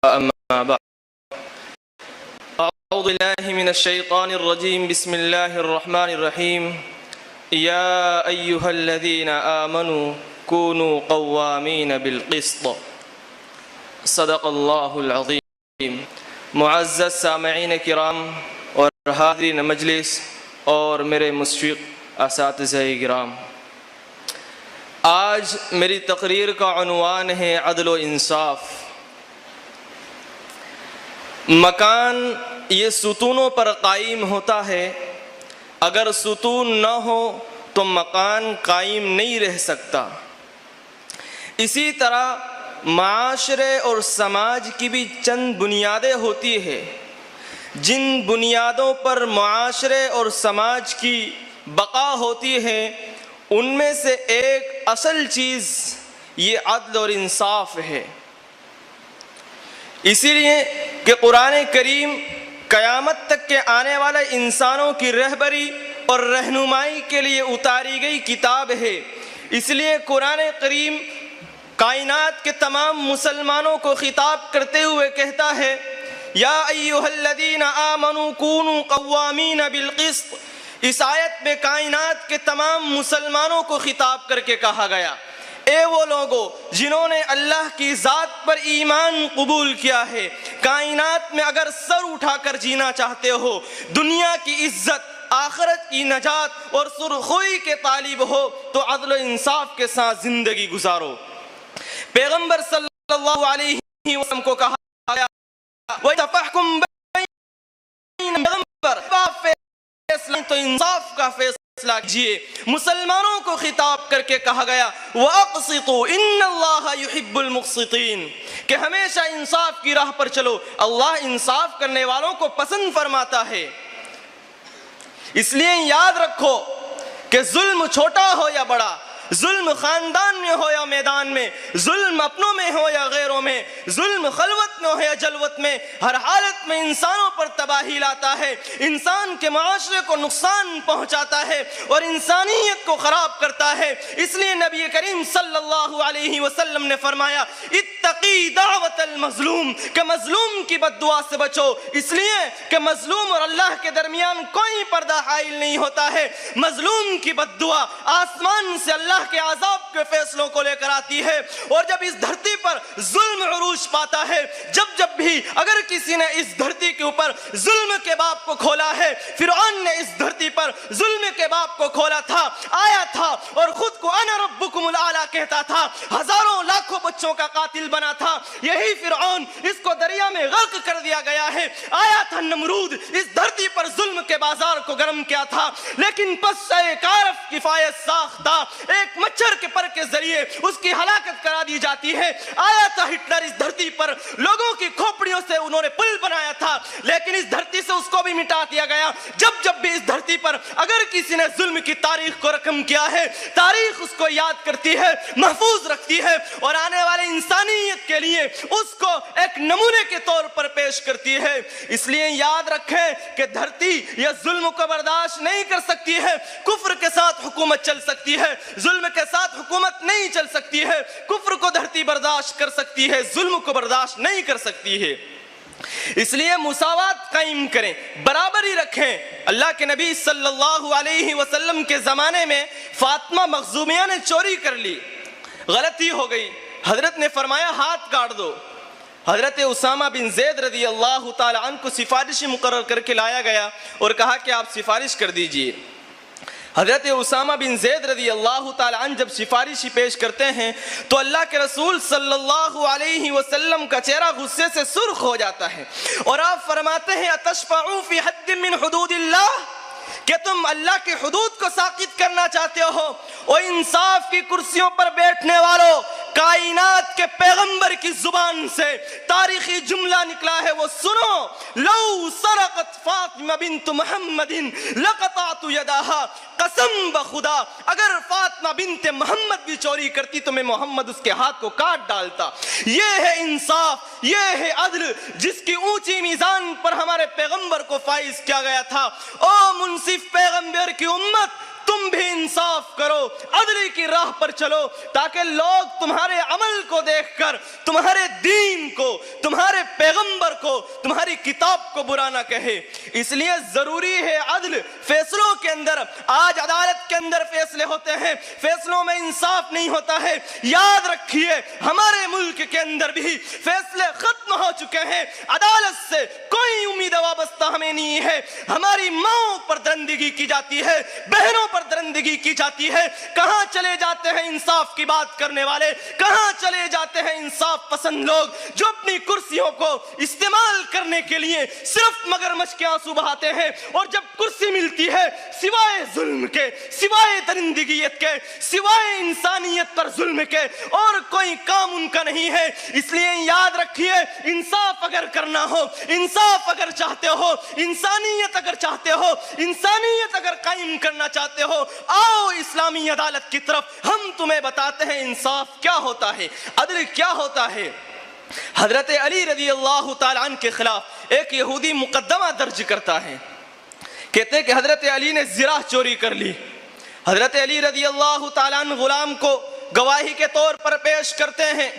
أما بعد أعوذ بالله من الشيطان الرجيم بسم الله الرحمن الرحيم يا أيها الذين آمنوا كونوا قوامين بالقسط صدق الله العظيم. معزز سامعین کرام اور حاضرین مجلس اور میرے مشفق اساتذہ کرام، آج میری تقریر کا عنوان ہے عدل و انصاف. مکان یہ ستونوں پر قائم ہوتا ہے، اگر ستون نہ ہو تو مکان قائم نہیں رہ سکتا. اسی طرح معاشرے اور سماج کی بھی چند بنیادیں ہوتی ہیں، جن بنیادوں پر معاشرے اور سماج کی بقا ہوتی ہے، ان میں سے ایک اصل چیز یہ عدل اور انصاف ہے. اسی لیے کہ قرآن کریم قیامت تک کے آنے والے انسانوں کی رہبری اور رہنمائی کے لیے اتاری گئی کتاب ہے. اس لیے قرآن کریم کائنات کے تمام مسلمانوں کو خطاب کرتے ہوئے کہتا ہے یا ایھا الذین آمنوا کونوا قوامین بالقسط. اس آیت میں کائنات کے تمام مسلمانوں کو خطاب کر کے کہا گیا، اے وہ لوگوں جنہوں نے اللہ کی ذات پر ایمان قبول کیا ہے، کائنات میں اگر سر اٹھا کر جینا چاہتے ہو، دنیا کی عزت، آخرت کی نجات اور سرخروئی کے طالب ہو تو عدل و انصاف کے ساتھ زندگی گزارو. پیغمبر صلی اللہ علیہ وسلم کو کہا گیا وَتَفَحْكُمْ بَيْنَ تو انصاف کا فیصلہ کیجئے. مسلمانوں کو خطاب کر کے کہا گیا وَأَقْسِطُوا إِنَّ اللَّهَ يُحِبُّ الْمُقْسِطِينَ کہ ہمیشہ انصاف کی راہ پر چلو، اللہ انصاف کرنے والوں کو پسند فرماتا ہے. اس لیے یاد رکھو کہ ظلم چھوٹا ہو یا بڑا، ظلم خاندان میں ہو یا میدان میں، ظلم اپنوں میں ہو یا غیروں میں، ظلم خلوت میں ہو یا جلوت میں، ہر حالت میں انسانوں پر تباہی لاتا ہے، انسان کے معاشرے کو نقصان پہنچاتا ہے اور انسانیت کو خراب کرتا ہے. اس لیے نبی کریم صلی اللہ علیہ وسلم نے فرمایا اتقی دعوت المظلوم کہ مظلوم کی بد دعا سے بچو. اس لیے کہ مظلوم اور اللہ کے درمیان کوئی پردہ حائل نہیں ہوتا ہے. مظلوم کی بد دعا آسمان سے اللہ کے عذاب کے فیصلوں کو لے کر آتی ہے، اور جب اس دھرتی پر ظلم عروج پاتا ہے، جب بھی اگر کسی نے اس دھرتی کے اوپر ظلم کے باب کو کھولا ہے، فرعون نے اس دھرتی پر ظلم کے باب کو کھولا تھا، آیا تھا اور خود کو انا ربکم الاعلی کہتا تھا، ہزاروں لاکھوں بچوں کا قاتل بنا تھا. یہی فرعون، اس کو دریا میں غرق کر دیا گیا ہے. آیا تھا نمرود، اس دھرتی پر ظلم کے بازار کو گرم کیا تھا، لیکن پس ایک عارف کفایت ساختہ ایک مچھر کے پر کے ذریعے اس کی ہلاکت کرا دی جاتی ہے. آیا تھا ہٹلر اس دھرتی پر، لوگوں کی کھوپڑیوں سے انہوں نے پل بنایا تھا، لیکن اس دھرتی سے اس کو بھی مٹا دیا گیا. جب بھی اس دھرتی پر اگر کسی نے ظلم کی تاریخ کو رقم کیا ہے، تاریخ اس کو یاد کرتی ہے، محفوظ رکھتی ہے اور آنے والے انسانیت کے لیے اس کو ایک نمونے کے طور پر پیش کرتی ہے. اس لیے یاد رکھیں کہ دھرتی یہ ظلم کو برداشت نہیں کر سکتی ہے. کفر کے ساتھ حکومت چل سکتی ہے، ظلم کے ساتھ حکومت نہیں چل سکتی ہے. کفر کو دھرتی برداشت کر سکتی ہے، ظلم کو برداشت نہیں کر سکتی ہے. اس لیے مساوات قائم کریں، برابری رکھیں. اللہ کے نبی صلی اللہ علیہ وسلم کے زمانے میں فاطمہ مخزومیہ نے چوری کر لی، غلطی ہو گئی، حضرت نے فرمایا ہاتھ کاٹ دو. حضرت اسامہ بن زید رضی اللہ تعالی عنہ کو سفارشی مقرر کر کے لایا گیا اور کہا کہ آپ سفارش کر دیجئے. حضرت اسامہ بن زید رضی اللہ تعالی عنہ جب سفارشی پیش کرتے ہیں تو اللہ کے رسول صلی اللہ علیہ وسلم کا چہرہ غصے سے سرخ ہو جاتا ہے اور آپ فرماتے ہیں اتشفعوا فی حد من حدود اللہ کہ تم اللہ کے حدود کو ساقط کرنا چاہتے ہو. اور انصاف کی کرسیوں پر بیٹھنے والوں، کائنات کے پیغمبر کی زبان سے تاریخی جملہ نکلا ہے، وہ سنو لو سرقت فاطمہ بنت محمد لقطعت یدہا. قسم بخدا اگر فاطمہ بنت محمد بھی چوری کرتی تو میں محمد اس کے ہاتھ کو کاٹ ڈالتا. یہ ہے انصاف، یہ ہے عدل جس کی اونچی میزان پر ہمارے پیغمبر کو فائز کیا گیا تھا. او منصف پیغمبر کی امت، تم بھی انصاف کرو، عدل کی راہ پر چلو، تاکہ لوگ تمہارے عمل کو دیکھ کر تمہارے دین کو، تمہارے پیغمبر کو، تمہاری کتاب کو برا نہ کہے۔ اس لیے ضروری ہے عدل فیصلوں کے اندر۔ آج عدالت کے اندر فیصلے ہوتے ہیں، فیصلوں میں انصاف نہیں ہوتا ہے۔ یاد رکھیے ہمارے ملک کے اندر بھی فیصلے ختم ہو چکے ہیں، عدالت سے کوئی امید وابستہ ہمیں نہیں ہے۔ ہماری ماؤں پر درندگی کی جاتی ہے، بہنوں پر درندگی کی جاتی ہے۔ کہاں چلے جاتے ہیں انصاف کی بات کرنے والے؟ کہاں چلے جاتے ہیں انصاف پسند لوگ جو اپنی کرسیوں کو استعمال کرنے کے لیے صرف مگرمچھ کے آنسو بہاتے ہیں، اور جب کرسی ملتی ہے سوائے ظلم کے، سوائے درندگیت کے، سوائے انسانیت پر ظلم کے اور کوئی کام ان کا نہیں ہے۔ اس لیے یاد رکھیے انصاف اگر کرنا ہو، انصاف اگر چاہتے ہو، انسانیت اگر چاہتے ہو، انسانیت اگر قائم کرنا چاہتے ہو، آؤ اسلامی عدالت کی طرف، ہم تمہیں بتاتے ہیں انصاف کیا ہوتا ہے، عدل کیا ہوتا ہے۔ حضرت علی رضی اللہ تعالیٰ عنہ کے خلاف ایک یہودی مقدمہ درج کرتا ہے، کہتے ہیں کہ حضرت علی نے زرہ چوری کر لی۔ حضرت علی رضی اللہ تعالیٰ عنہ غلام کو گواہی کے طور پر پیش کرتے ہیں،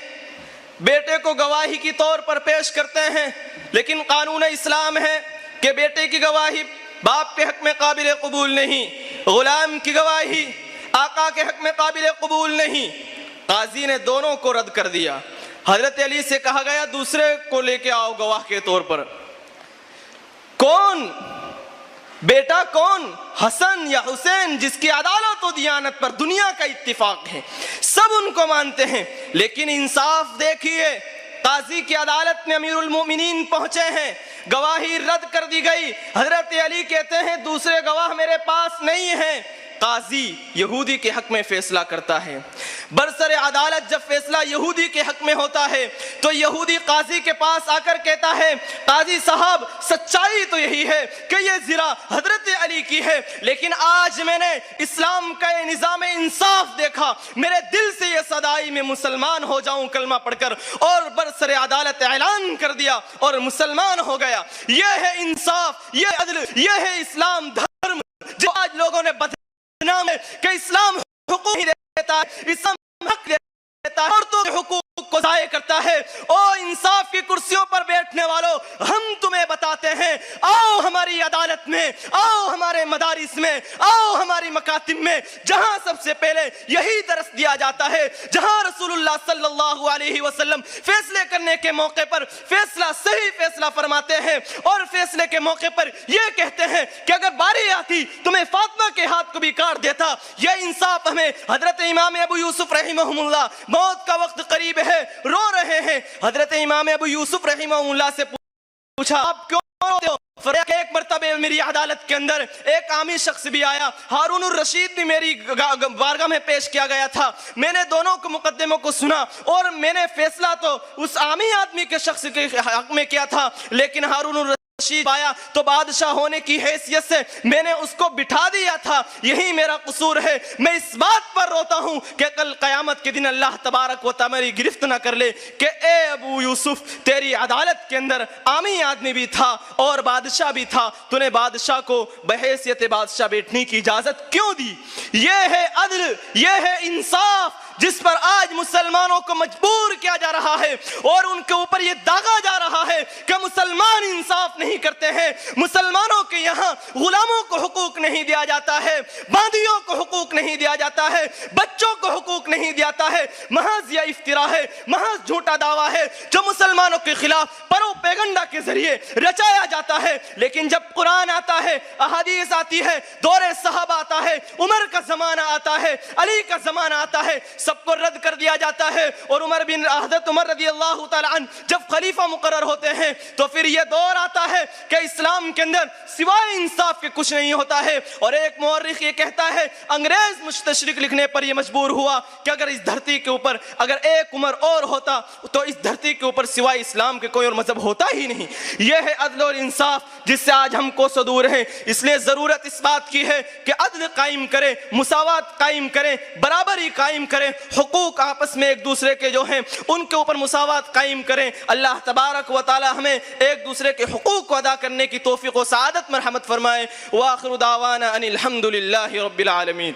بیٹے کو گواہی کی طور پر پیش کرتے ہیں، لیکن قانون اسلام ہے کہ بیٹے کی گواہی باپ کے حق میں قابل قبول نہیں، غلام کی گواہی آقا کے حق میں قابل قبول نہیں۔ قاضی نے دونوں کو رد کر دیا۔ حضرت علی سے کہا گیا دوسرے کو لے کے آؤ گواہ کے طور پر۔ کون بیٹا؟ کون؟ حسن یا حسین، جس کی عدالت و دیانت پر دنیا کا اتفاق ہے، سب ان کو مانتے ہیں۔ لیکن انصاف دیکھیے، قاضی کی عدالت میں امیر المومنین پہنچے ہیں، گواہی رد کر دی گئی۔ حضرت علی کہتے ہیں دوسرے گواہ میرے پاس نہیں ہیں۔ قاضی یہودی کے حق میں فیصلہ کرتا ہے۔ برسر عدالت جب فیصلہ یہودی کے حق میں ہوتا ہے تو یہودی قاضی کے پاس آ کر کہتا ہے قاضی صاحب سچائی تو یہی ہے کہ یہ زرہ حضرت علی کی ہے، لیکن آج میں نے اسلام کا یہ نظام انصاف دیکھا، میرے دل سے یہ صدا آئی میں مسلمان ہو جاؤں کلمہ پڑھ کر، اور برسر عدالت اعلان کر دیا اور مسلمان ہو گیا۔ یہ ہے انصاف، یہ عدل، یہ ہے اسلام دھرم جو آج لوگوں نے نام ہے کہ اسلام حقوق نہیں دیتا ہے، اسلام حق دیتا ہے، عورتوں کے حقوق کو ضائع کرتا ہے۔ او انصاف کی کرسیوں پر بیٹھنے والوں، ہم تمہیں بتاتے ہیں آؤ ہماری عدالت میں، آؤ ہمارے مدارس میں، آؤ ہماری مکاتب میں، جہاں سب سے پہلے یہی درس دیا جاتا ہے، جہاں رسول اللہ صلی اللہ علیہ وسلم فیصلے کرنے کے موقع پر فیصلہ صحیح فیصلہ فرماتے ہیں، اور فیصلے کے موقع پر یہ کہتے ہیں کہ اگر باری آتی تو میں فاطمہ کے ہاتھ کو بھی کاٹ دیتا۔ یہ انصاف ہمیں حضرت امام ابو یوسف رحمہ اللہ، موت کا وقت قریب ہے، رو رہے ہیں، حضرت امام ابو یوسف رحمہ اللہ سے پوچھا آپ کیوں روتے ہو؟ فرمایا کہ ایک مرتبہ میری عدالت کے اندر ایک عامی شخص بھی آیا، ہارون الرشید بھی میری بارگاہ میں پیش کیا گیا تھا، میں نے دونوں کو مقدموں کو سنا اور میں نے فیصلہ تو اس عامی آدمی کے شخص کے حق میں کیا تھا، لیکن ہارون الرشید آیا تو بادشاہ ہونے کی حیثیت سے میں نے اس کو بٹھا دیا تھا، یہی میرا قصور ہے۔ میں اس بات پر روتا ہوں کہ کل قیامت کے دن اللہ تبارک و تعالی میری گرفت نہ کر لے کہ اے ابو یوسف تیری عدالت کے اندر عامی آدمی بھی تھا اور بادشاہ بھی تھا، تو نے بادشاہ کو بحیثیت بادشاہ بیٹھنے کی اجازت کیوں دی؟ یہ ہے عدل، یہ ہے انصاف جس پر آج مسلمانوں کو مجبور کیا جا رہا ہے، اور ان کے اوپر یہ داغا جا رہا ہے کہ مسلمان انصاف نہیں کرتے ہیں۔ مسلمانوں کے یہاں غلاموں کو حقوق نہیں دیا جاتا ہے، باندیوں کو حقوق نہیں دیا جاتا ہے، بچوں کو حقوق نہیں دیا جاتا ہے۔ محض یہ افتراء ہے، محض جھوٹا دعویٰ ہے جو مسلمانوں کے خلاف پروپیگنڈا کے ذریعے رچایا جاتا ہے۔ لیکن جب قرآن آتا ہے، احادیث آتی ہے، دور صحابہ آتا ہے، عمر کا زمانہ آتا ہے، علی کا زمانہ آتا ہے، سب کو رد کر دیا جاتا ہے۔ اور حضرت عمر رضی اللہ تعالیٰ عنہ جب خلیفہ مقرر ہوتے ہیں تو پھر یہ دور آتا ہے کہ اسلام کے اندر سوائے انصاف کے کچھ نہیں ہوتا ہے۔ اور ایک مورخ یہ کہتا ہے، انگریز مستشرق لکھنے پر یہ مجبور ہوا کہ اگر اس دھرتی کے اوپر اگر ایک عمر اور ہوتا تو اس دھرتی کے اوپر سوائے اسلام کے کوئی اور مذہب ہوتا ہی نہیں۔ یہ ہے عدل اور انصاف جس سے آج ہم کو صدور ہیں۔ اس لیے ضرورت اس بات کی ہے کہ عدل قائم کریں، مساوات قائم کریں، برابری قائم کریں، حقوق آپس میں ایک دوسرے کے جو ہیں ان کے اوپر مساوات قائم کریں۔ اللہ تبارک و تعالی ہمیں ایک دوسرے کے حقوق کو ادا کرنے کی توفیق و سعادت مرحمت فرمائے۔ وآخر دعوانا ان الحمد للہ رب العالمین۔